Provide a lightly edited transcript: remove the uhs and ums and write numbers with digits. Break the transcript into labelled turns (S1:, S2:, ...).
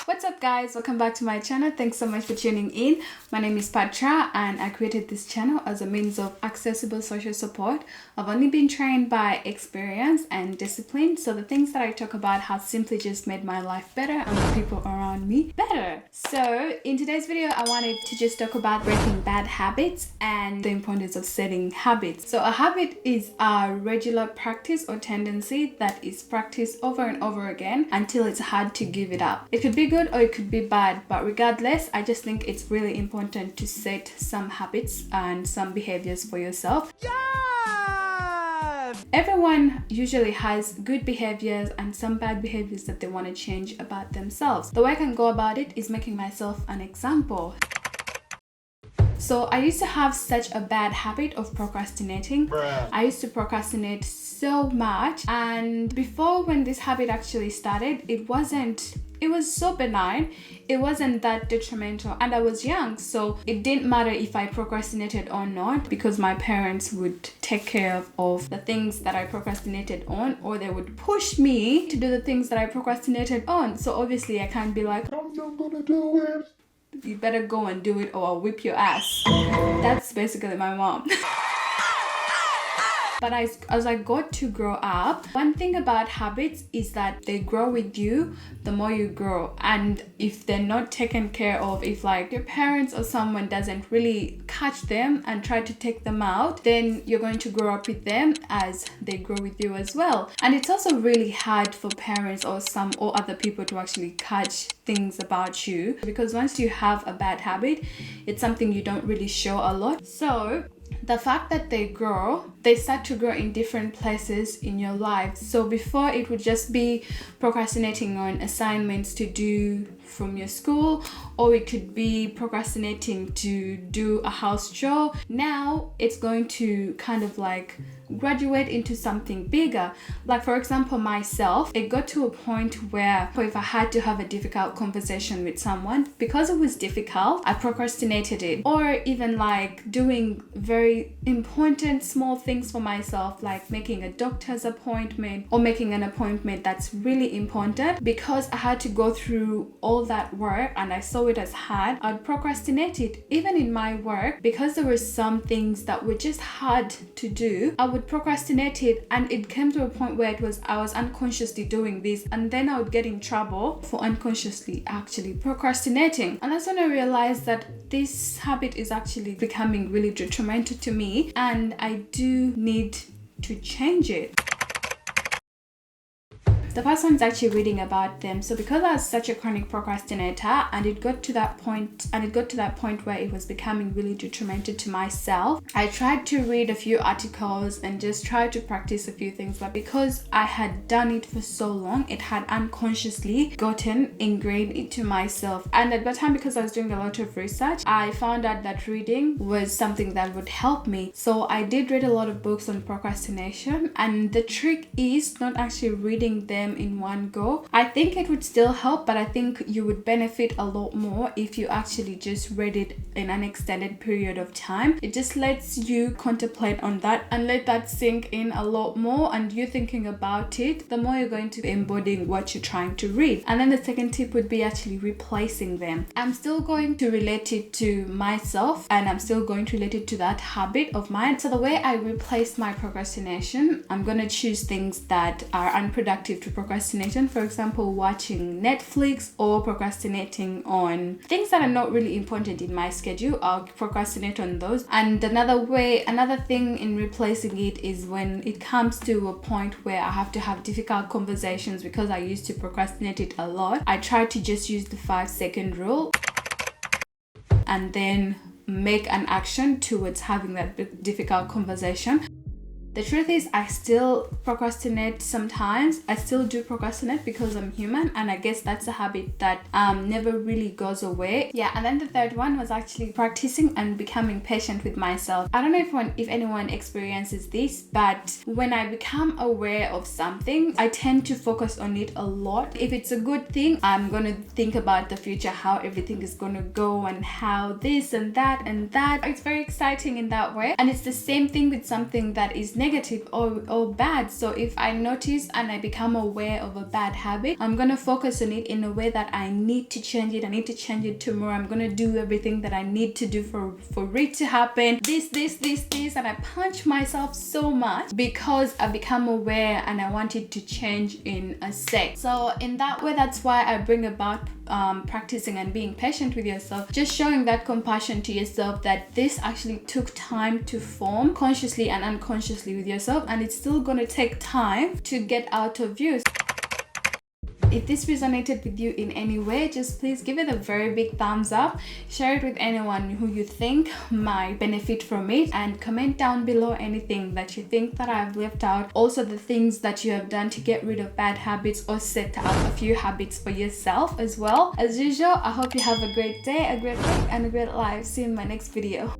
S1: What's up guys, welcome back to my channel. Thanks so much for tuning in. My name is Patra and I created this channel as a means of accessible social support. I've only been trained by experience and discipline, so the things that I talk about have simply just made my life better and the people around me better. So in today's video I wanted to just talk about breaking bad habits and the importance of setting habits. So a habit is a regular practice or tendency that is practiced over and over again until it's hard to give it up. It could be good or it could be bad, but regardless, I just think it's really important to set some habits and some behaviors for yourself. Everyone usually has good behaviors and some bad behaviors that they want to change about themselves. The way I can go about it is making myself an example. So I used to have such a bad habit of procrastinating. I used to procrastinate so much, and before, when this habit actually started, it was so benign. It wasn't that detrimental, and I was young, so it didn't matter if I procrastinated or not because my parents would take care of the things that I procrastinated on, or they would push me to do the things that I procrastinated on. So obviously I can't be like, I'm not gonna do it. You better go and do it or I'll whip your ass. That's basically my mom. But as I got to grow up, one thing about habits is that they grow with you the more you grow. And if they're not taken care of, if like your parents or someone doesn't really catch them and try to take them out, then you're going to grow up with them as they grow with you as well. And it's also really hard for parents or other people to actually catch things about you, because once you have a bad habit, it's something you don't really show a lot. So the fact that they start to grow in different places in your life. So before, it would just be procrastinating on assignments to do from your school, or it could be procrastinating to do a house chore. Now it's going to kind of like graduate into something bigger. Like for example, myself, it got to a point where if I had to have a difficult conversation with someone, because it was difficult, I procrastinated it. Or even like doing very important small things for myself, like making a doctor's appointment or making an appointment that's really important. Because I had to go through all that work and I saw it as hard, I'd procrastinate it. Even in my work, because there were some things that were just hard to do, I would procrastinate it, and it came to a point where I was unconsciously doing this, and then I would get in trouble for unconsciously actually procrastinating. And that's when I realized that this habit is actually becoming really detrimental to me and I do need to change it. The first one is actually reading about them. So because I was such a chronic procrastinator, and it got to that point where it was becoming really detrimental to myself, I tried to read a few articles and just try to practice a few things. But because I had done it for so long, it had unconsciously gotten ingrained into myself. And at that time, because I was doing a lot of research, I found out that reading was something that would help me. So I did read a lot of books on procrastination, and the trick is not actually reading them in one go. I think it would still help, but I think you would benefit a lot more if you actually just read it in an extended period of time. It just lets you contemplate on that and let that sink in a lot more, and you thinking about it, the more you're going to be embodying what you're trying to read. And then the second tip would be actually replacing them. I'm still going to relate it to myself, and I'm still going to relate it to that habit of mine. So the way I replace my procrastination, I'm going to choose things that are unproductive to procrastination. For example, watching Netflix or procrastinating on things that are not really important in my schedule. I'll procrastinate on those. And another thing in replacing it is when it comes to a point where I have to have difficult conversations, because I used to procrastinate it a lot. I try to just use the 5-second rule and then make an action towards having that difficult conversation. The truth is, I still procrastinate sometimes. I still do procrastinate because I'm human, and I guess that's a habit that never really goes away. Yeah, and then the third one was actually practicing and becoming patient with myself. I don't know if anyone experiences this, but when I become aware of something, I tend to focus on it a lot. If it's a good thing, I'm gonna think about the future, how everything is gonna go and how this and that and that. It's very exciting in that way. And it's the same thing with something that is negative. negative or bad. So if I notice and I become aware of a bad habit, I'm gonna focus on it in a way that I need to change it. I need to change it tomorrow. I'm gonna do everything that I need to do for it to happen. This, and I punch myself so much because I become aware and I want it to change in a sec. So in that way, that's why I bring about practicing and being patient with yourself, just showing that compassion to yourself, that this actually took time to form consciously and unconsciously with yourself, and it's still going to take time to get out of you. If this resonated with you in any way, just please give it a very big thumbs up, share it with anyone who you think might benefit from it, and comment down below anything that you think that I've left out. Also the things that you have done to get rid of bad habits or set out a few habits for yourself as well. As usual, I hope you have a great day, a great week, and a great life. See you in my next video.